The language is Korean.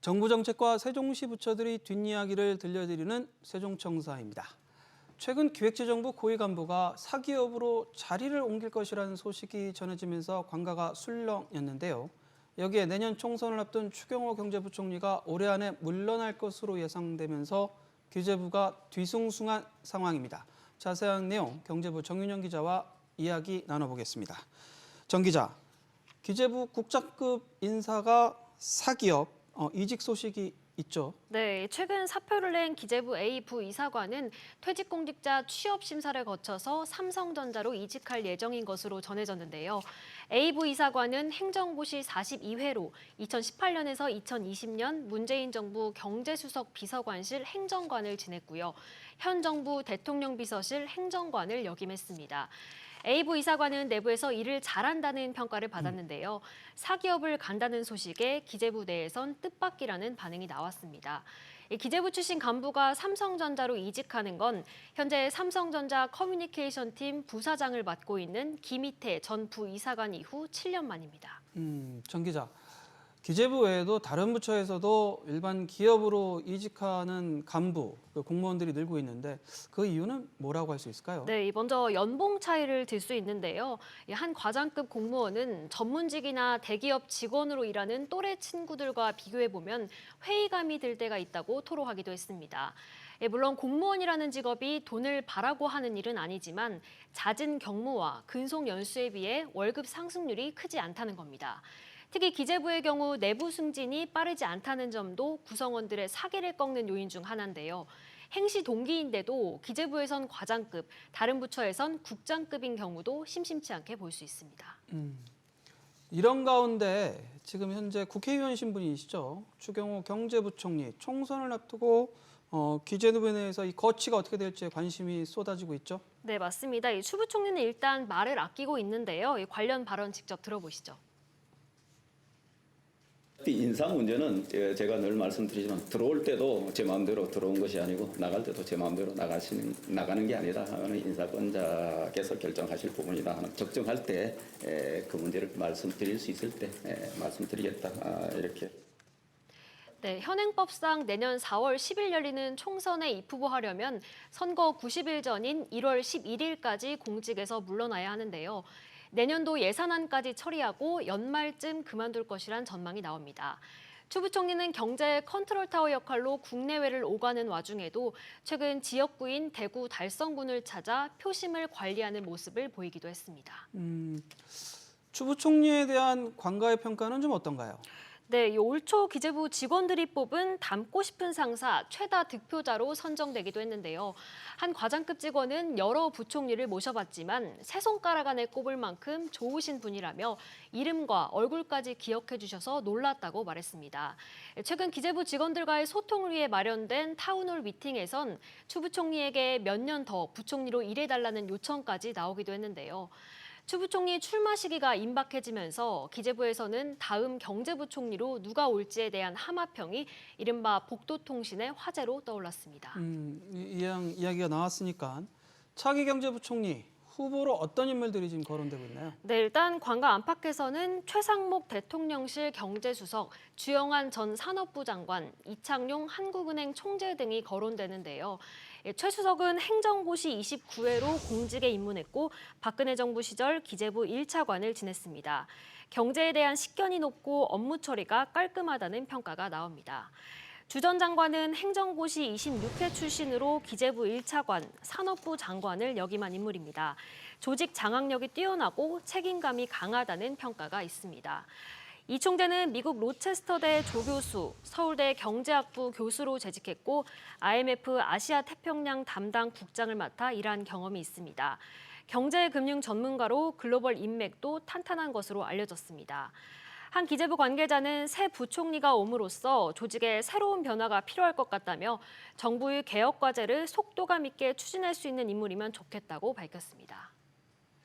정부 정책과 세종시 부처들이 뒷이야기를 들려드리는 세종청사입니다. 최근 기획재정부 고위 간부가 사기업으로 자리를 옮길 것이라는 소식이 전해지면서 관가가 술렁였는데요. 여기에 내년 총선을 앞둔 추경호 경제부총리가 올해 안에 물러날 것으로 예상되면서 기재부가 뒤숭숭한 상황입니다. 자세한 내용 경제부 정윤영 기자와 이야기 나눠보겠습니다. 정 기자, 기재부 국장급 인사가 사기업 이직 소식이 있죠. 네, 최근 사표를 낸 기재부 A 부이사관은 퇴직공직자 취업 심사를 거쳐서 삼성전자로 이직할 예정인 것으로 전해졌는데요. A 부이사관은 행정고시 42회로 2018년에서 2020년 문재인 정부 경제수석 비서관실 행정관을 지냈고요. 현 정부 대통령 비서실 행정관을 역임했습니다. A 부이사관은 내부에서 일을 잘한다는 평가를 받았는데요. 사기업을 간다는 소식에 기재부 내에선 뜻밖이라는 반응이 나왔습니다. 기재부 출신 간부가 삼성전자로 이직하는 건 현재 삼성전자 커뮤니케이션 팀 부사장을 맡고 있는 김희태 전 부이사관 이후 7년 만입니다. 정 기자, 기재부 외에도 다른 부처에서도 일반 기업으로 이직하는 간부, 공무원들이 늘고 있는데 그 이유는 뭐라고 할 수 있을까요? 네, 먼저 연봉 차이를 들 수 있는데요. 한 과장급 공무원은 전문직이나 대기업 직원으로 일하는 또래 친구들과 비교해보면 회의감이 들 때가 있다고 토로하기도 했습니다. 물론 공무원이라는 직업이 돈을 바라고 하는 일은 아니지만 잦은 경무와 근속 연수에 비해 월급 상승률이 크지 않다는 겁니다. 특히 기재부의 경우 내부 승진이 빠르지 않다는 점도 구성원들의 사기를 꺾는 요인 중 하나인데요. 행시 동기인데도 기재부에선 과장급, 다른 부처에선 국장급인 경우도 심심치 않게 볼 수 있습니다. 이런 가운데 지금 현재 국회의원 신분이시죠. 추경호 경제부총리 총선을 앞두고 기재부 내에서 이 거취가 어떻게 될지에 관심이 쏟아지고 있죠. 네, 맞습니다. 이 추 부총리는 일단 말을 아끼고 있는데요. 이 관련 발언 직접 들어보시죠. 인사 문제는 제가 늘 말씀드리지만 들어올 때도 제 마음대로 들어온 것이 아니고 나갈 때도 제 마음대로 나가는 게 아니라 어느 인사권자께서 결정하실 부분이다 하는 적정할 때 그 문제를 말씀드릴 수 있을 때 말씀드리겠다 이렇게. 네, 현행법상 내년 4월 10일 열리는 총선에 입후보하려면 선거 90일 전인 1월 11일까지 공직에서 물러나야 하는데요. 내년도 예산안까지 처리하고 연말쯤 그만둘 것이란 전망이 나옵니다. 추 부총리는 경제 컨트롤 타워 역할로 국내외를 오가는 와중에도 최근 지역구인 대구 달성군을 찾아 표심을 관리하는 모습을 보이기도 했습니다. 추 부총리에 대한 관가의 평가는 좀 어떤가요? 네, 올 초 기재부 직원들이 뽑은 닮고 싶은 상사 최다 득표자로 선정되기도 했는데요. 한 과장급 직원은 여러 부총리를 모셔봤지만 세 손가락 안에 꼽을 만큼 좋으신 분이라며 이름과 얼굴까지 기억해 주셔서 놀랐다고 말했습니다. 최근 기재부 직원들과의 소통을 위해 마련된 타운홀 미팅에선 추 부총리에게 몇 년 더 부총리로 일해달라는 요청까지 나오기도 했는데요. 추 부총리 출마 시기가 임박해지면서 기재부에서는 다음 경제부총리로 누가 올지에 대한 함합평이 이른바 복도통신의 화제로 떠올랐습니다. 이야기가 나왔으니까 차기 경제부총리 후보로 어떤 인물들이 지금 거론되고 있나요? 네, 일단 관가 안팎에서는 최상목 대통령실 경제수석, 주영한 전 산업부 장관, 이창용 한국은행 총재 등이 거론되는데요. 최 수석은 행정고시 29회로 공직에 입문했고 박근혜 정부 시절 기재부 1차관을 지냈습니다. 경제에 대한 식견이 높고 업무 처리가 깔끔하다는 평가가 나옵니다. 주 전 장관은 행정고시 26회 출신으로 기재부 1차관, 산업부 장관을 역임한 인물입니다. 조직 장악력이 뛰어나고 책임감이 강하다는 평가가 있습니다. 이 총재는 미국 로체스터대 조교수, 서울대 경제학부 교수로 재직했고 IMF 아시아 태평양 담당 국장을 맡아 일한 경험이 있습니다. 경제금융 전문가로 글로벌 인맥도 탄탄한 것으로 알려졌습니다. 한 기재부 관계자는 새 부총리가 옴으로써 조직에 새로운 변화가 필요할 것 같다며 정부의 개혁 과제를 속도감 있게 추진할 수 있는 인물이면 좋겠다고 밝혔습니다.